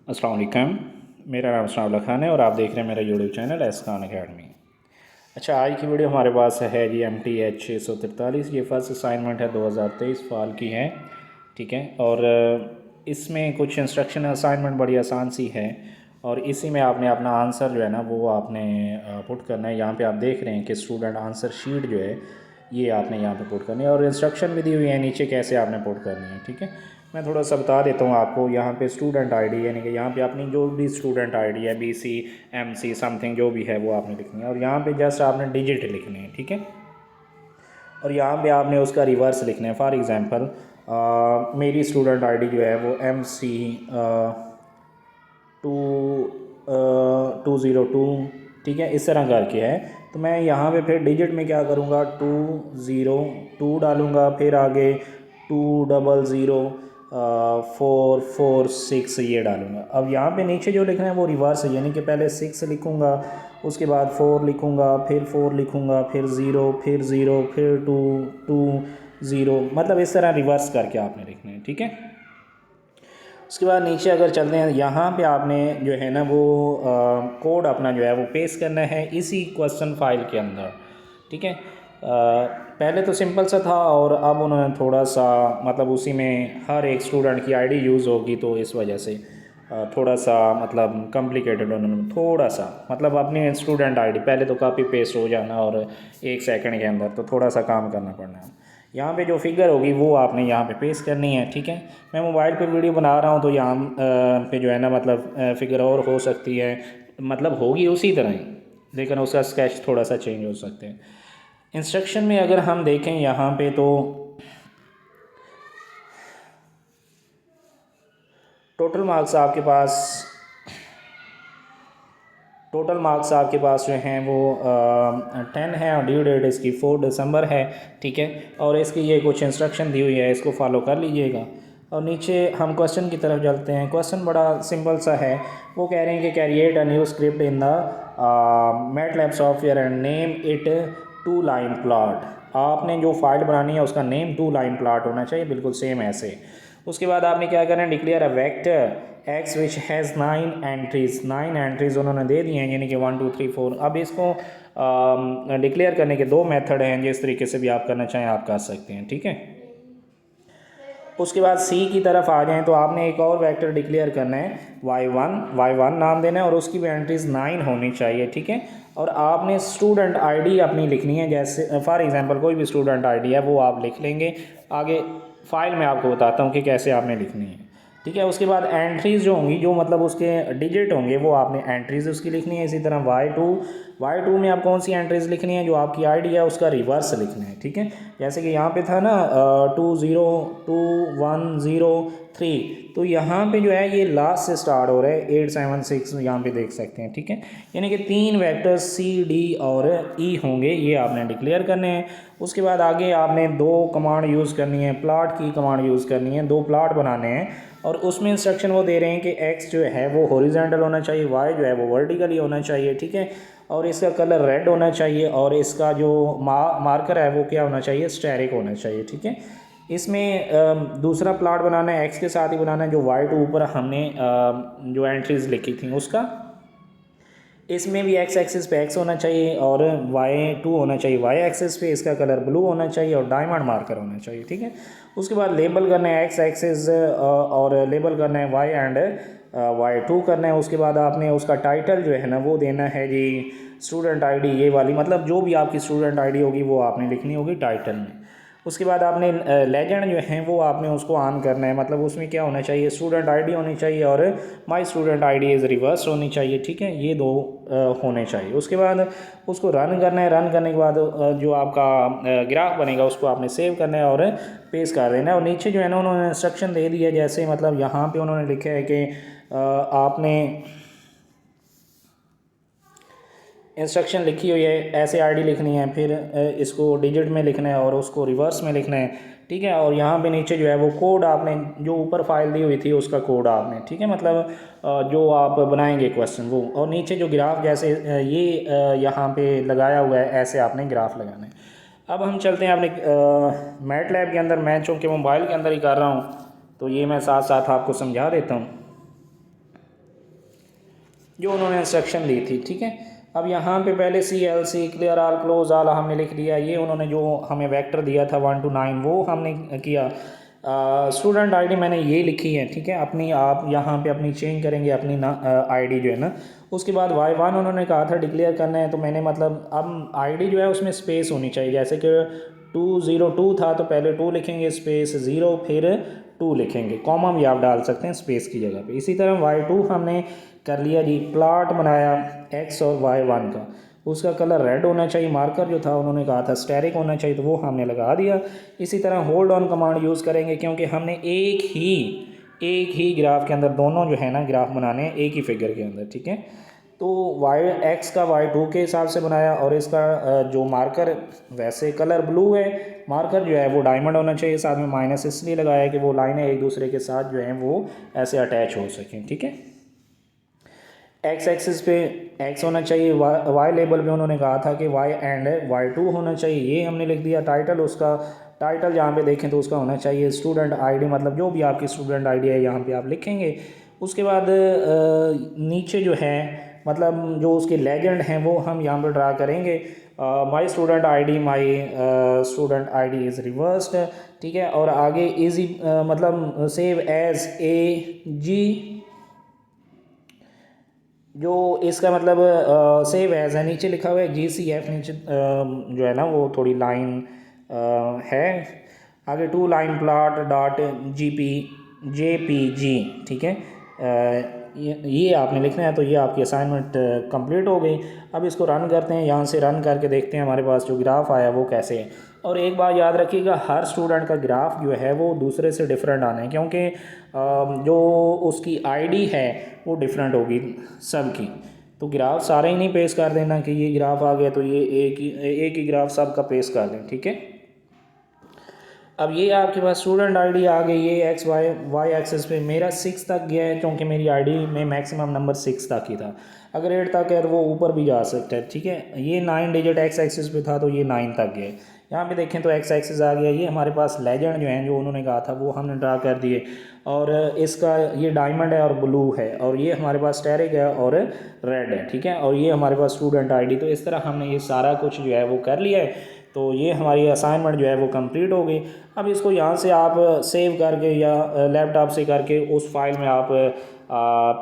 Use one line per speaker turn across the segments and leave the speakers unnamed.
अस्सलाम वालेकुम। मेरा नाम सनाउल्लाह खान है और आप देख रहे हैं मेरा YouTube channel S Khan academy. अच्छा, आज की वीडियो हमारे पास है जी MTH 643। ये फर्स्ट असाइनमेंट है 2023 फाल की है, ठीक है। और इसमें कुछ इंस्ट्रक्शन असाइनमेंट बड़ी आसान सी है और इसी में आपने अपना आंसर जो है ना वो आपने पुट करना है। यहाँ पे आप देख रहे हैं कि स्टूडेंट आंसर शीट जो है ये आपने यहाँ पे पुट करनी है और इंस्ट्रक्शन भी दी हुई है नीचे कैसे आपने पुट करनी है, ठीक है। मैं थोड़ा सा बता देता हूँ आपको। यहाँ पे स्टूडेंट आईडी यानी कि यहाँ पे अपनी जो भी स्टूडेंट आईडी है BC MC समथिंग जो भी है वो आपने लिखनी है और यहाँ पे जस्ट आपने डिजिट लिखने हैं, ठीक है। और यहाँ पे आपने उसका रिवर्स लिखना है। फॉर एग्ज़ाम्पल मेरी स्टूडेंट आईडी जो है वो MC 202, ठीक है, इस तरह करके है। तो मैं यहाँ पे फिर डिजिट में क्या करूँगा, 202 डालूँगा, फिर आगे 200 446 ये डालूँगा। अब यहाँ पे नीचे जो लिखना है वो रिवर्स है, यानी कि पहले 6 लिखूँगा, उसके बाद 4 लिखूँगा, फिर 4 लिखूँगा, फिर 0, फिर 0, फिर 2, 2, 0, मतलब इस तरह रिवर्स करके आपने लिखना है, ठीक है। उसके बाद नीचे अगर चलते हैं, यहाँ पे आपने जो है ना वो कोड अपना जो है वो पेस्ट करना है इसी क्वेश्चन फाइल के अंदर, ठीक है। पहले तो सिंपल सा था और अब उन्होंने थोड़ा सा मतलब उसी में हर एक स्टूडेंट की आईडी यूज़ होगी तो इस वजह से थोड़ा सा मतलब कॉम्प्लिकेटेड उन्होंने थोड़ा सा मतलब अपनी स्टूडेंट आईडी पहले तो कॉपी पेस्ट हो जाना और 1 सेकंड के अंदर तो थोड़ा सा काम करना पड़ना है। यहाँ पे जो फिगर होगी वो आपने यहाँ पे पेस्ट करनी है, ठीक है। मैं मोबाइल पे वीडियो बना रहा हूँ तो यहाँ पे जो है ना मतलब फिगर और हो सकती है, मतलब होगी उसी तरह ही, लेकिन उसका स्केच थोड़ा सा चेंज हो सकते हैं। इंस्ट्रक्शन में अगर हम देखें यहाँ पे तो टोटल मार्क्स आपके पास जो हैं वो 10 है और ड्यू डेट इसकी 4 दिसंबर है, ठीक है। और इसकी ये कुछ इंस्ट्रक्शन दी हुई है, इसको फॉलो कर लीजिएगा। और नीचे हम क्वेश्चन की तरफ चलते हैं। क्वेश्चन बड़ा सिंपल सा है। वो कह रहे हैं कि create a new script in the MATLAB software and name it 2 line plot. आपने जो फाइल बनानी है उसका नेम 2 लाइन प्लॉट होना चाहिए, बिल्कुल सेम ऐसे। उसके बाद आपने क्या करना है, declare a vector x which has 9 entries. 9 entries उन्होंने दे दी हैं, यानी कि 1 2 3 4। अब इसको डिक्लेयर करने के 2 मेथड हैं, जिस तरीके से भी आप करना चाहें आप कर सकते हैं, ठीक है। उसके बाद सी की तरफ आ जाएं तो आपने एक और वेक्टर डिक्लेयर करना है y1 नाम देना है और उसकी भी एंट्रीज़ 9 होनी चाहिए, ठीक है। और आपने स्टूडेंट आईडी अपनी लिखनी है, जैसे फॉर एग्जांपल कोई भी स्टूडेंट आईडी है वो आप लिख लेंगे। आगे फाइल में आपको बताता हूँ कि कैसे आपने लिखनी है, ठीक है। उसके बाद एंट्रीज़ जो होंगी, जो मतलब उसके डिजिट होंगे, वो आपने एंट्रीज़ उसकी लिखनी है। इसी तरह y2 में आप कौन सी एंट्रीज़ लिखनी है, जो आपकी आईडी है उसका रिवर्स लिखना है, ठीक है। जैसे कि यहाँ पे था ना 20210 तो यहाँ पे जो है ये लास्ट से स्टार्ट हो रहा है 876, यहाँ पे देख सकते हैं, ठीक है। यानी कि 3 वेक्टर्स C D और E होंगे, ये आपने डिक्लेयर करने हैं। उसके बाद आगे आपने 2 कमांड यूज़ करनी है, प्लॉट की कमांड यूज़ करनी है, 2 प्लॉट बनाने हैं और उसमें इंस्ट्रक्शन वो दे रहे हैं कि x जो है वो हॉरिजॉन्टल होना चाहिए, y जो है वो वर्टिकली होना चाहिए, ठीक है। और इसका कलर रेड होना चाहिए और इसका जो मार्कर है वो क्या होना चाहिए, स्टेरिक होना चाहिए, ठीक है। इसमें दूसरा प्लॉट बनाना है, x के साथ ही बनाना है, जो y2 ऊपर हमने जो एंट्रीज लिखी थी उसका। इसमें भी x एक्सिस पे x होना चाहिए और y2 होना चाहिए y एक्सिस पे, इसका कलर ब्लू होना चाहिए और डायमंड मार्कर होना चाहिए, ठीक है। उसके बाद लेबल करना है x एक्सिस और लेबल करना है y एंड y2 करना है। उसके बाद आपने उसका टाइटल जो है ना वो देना है जी स्टूडेंट आईडी, ये वाली मतलब जो भी आपकी स्टूडेंट आईडी होगी वो आपने लिखनी होगी टाइटल में। उसके बाद आपने लेजेंड जो है वो आपने उसको ऑन करना है, मतलब उसमें क्या होना चाहिए, स्टूडेंट आईडी होनी चाहिए और my student ID is reverse होनी चाहिए, ठीक है। ये 2 होने चाहिए। उसके बाद उसको रन करना है। रन करने के बाद जो आपका ग्राफ बनेगा उसको आपने सेव करना है और पेस्ट कर देना है। और नीचे जो है ना उन्होंने इंस्ट्रक्शन दे दिया, जैसे मतलब यहाँ पे उन्होंने लिखा है कि आपने इंस्ट्रक्शन लिखी हुई है, ऐसे आईडी लिखनी है, फिर इसको डिजिट में लिखना है और उसको रिवर्स में लिखना है, ठीक है। और यहाँ पे नीचे जो है वो कोड आपने जो ऊपर फाइल दी हुई थी उसका कोड आपने, ठीक है, मतलब जो आप बनाएंगे क्वेश्चन वो। और नीचे जो ग्राफ जैसे ये यहाँ पे लगाया हुआ है, ऐसे आपने ग्राफ लगाना है। अब हम चलते हैं अपने मैटलैब के अंदर। मैं चूँकि मोबाइल के अंदर ही कर रहा हूँ तो ये मैं साथ साथ आपको समझा देता हूँ। जो उन्होंने इंस्ट्रक्शन दी थी, ठीक है। अब यहाँ पे पहले CLC clear all close all हमने लिख दिया, ये उन्होंने जो हमें वेक्टर दिया था 1 to 9 वो हमने किया। स्टूडेंट आईडी मैंने ये लिखी है, ठीक है। अपनी आप यहाँ पे अपनी चेंज करेंगे अपनी ना आईडी जो है ना। उसके बाद Y1 उन्होंने कहा था डिक्लेयर करना है, तो मैंने मतलब अब आईडी जो है उसमें स्पेस होनी चाहिए, जैसे कि 202 था तो पहले 2 लिखेंगे स्पेस 0 फिर 2 लिखेंगे, कॉमा भी आप डाल सकते हैं स्पेस की जगह पे। इसी तरह Y2 हमने कर लिया जी, प्लॉट बनाया X और Y1 का, उसका कलर रेड होना चाहिए, मार्कर जो था उन्होंने कहा था स्टेरिक होना चाहिए, तो वो हमने लगा दिया। इसी तरह होल्ड ऑन कमांड यूज़ करेंगे, क्योंकि हमने एक ही ग्राफ के अंदर दोनों जो है ना ग्राफ बनाने हैं एक ही फिगर के अंदर, ठीक है। तो X का Y2 के हिसाब से बनाया, और इसका जो मार्कर वैसे कलर ब्लू है, मार्कर जो है वो डायमंड होना चाहिए, साथ में माइनस इसलिए लगाया कि वो लाइनें एक दूसरे के साथ जो हैं वो ऐसे अटैच हो सकें, ठीक है। X एक्सिस पे X होना चाहिए, Y लेबल पे उन्होंने कहा था कि Y एंड Y2 होना चाहिए, ये हमने लिख दिया। टाइटल उसका टाइटल जहाँ पे देखें तो उसका होना चाहिए स्टूडेंट आईडी, मतलब जो भी आपकी स्टूडेंट आईडी है यहाँ पे आप लिखेंगे। उसके बाद नीचे जो है मतलब जो उसके लेजेंड हैं वो हम यहाँ पर ड्रा करेंगे। My student ID is reversed, ठीक है। और आगे इजी मतलब सेव एज AG, जो इसका मतलब सेव एज है, नीचे लिखा हुआ है GCF, नीचे जो है ना वो थोड़ी लाइन है, आगे 2 लाइन प्लॉट डॉट JPG, ठीक है। ये आपने लिखना है। तो ये आपकी असाइनमेंट कंप्लीट हो गई। अब इसको रन करते हैं, यहाँ से रन करके देखते हैं हमारे पास जो ग्राफ आया वो कैसे है। और एक बात याद रखिएगा, हर स्टूडेंट का ग्राफ जो है वो दूसरे से डिफरेंट आना है, क्योंकि जो उसकी आईडी है वो डिफरेंट होगी सबकी। तो ग्राफ सारे ही नहीं पेश कर देना कि ये ग्राफ आ गया तो ये एक ही ग्राफ सबका पेश कर दें, ठीक है। अब ये आपके पास स्टूडेंट आईडी आ गई, ये Y एक्सेस पे मेरा 6 तक गया है, क्योंकि मेरी आईडी में मैक्सिमम नंबर 6 तक ही था। अगर 8 तक है तो वो ऊपर भी जा सकता है, ठीक है। ये 9 डिजिट X एक्सेस पे था तो ये 9 तक गया। यहाँ पे देखें तो X एक्सेस आ गया। ये हमारे पास लेजेंड जो हैं जो उन्होंने कहा था वो हमने ड्रा कर दिए, और इसका ये डायमंड है और ब्लू है, और ये हमारे पास स्टेरिक है और रेड है, ठीक है। और ये हमारे पास स्टूडेंट आईडी। तो इस तरह हमने ये सारा कुछ जो है वो कर लिया है। तो ये हमारी असाइनमेंट जो है वो कंप्लीट हो गई। अब इसको यहाँ से आप सेव करके या लैपटॉप से करके उस फाइल में आप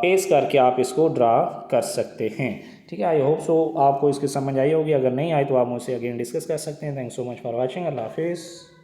पेस्ट करके आप इसको ड्रा कर सकते हैं, ठीक है। आई होप सो आपको इसकी समझ आई होगी। अगर नहीं आई तो आप मुझसे अगेन डिस्कस कर सकते हैं। Thanks so much for watching. अल्लाह हाफिज़।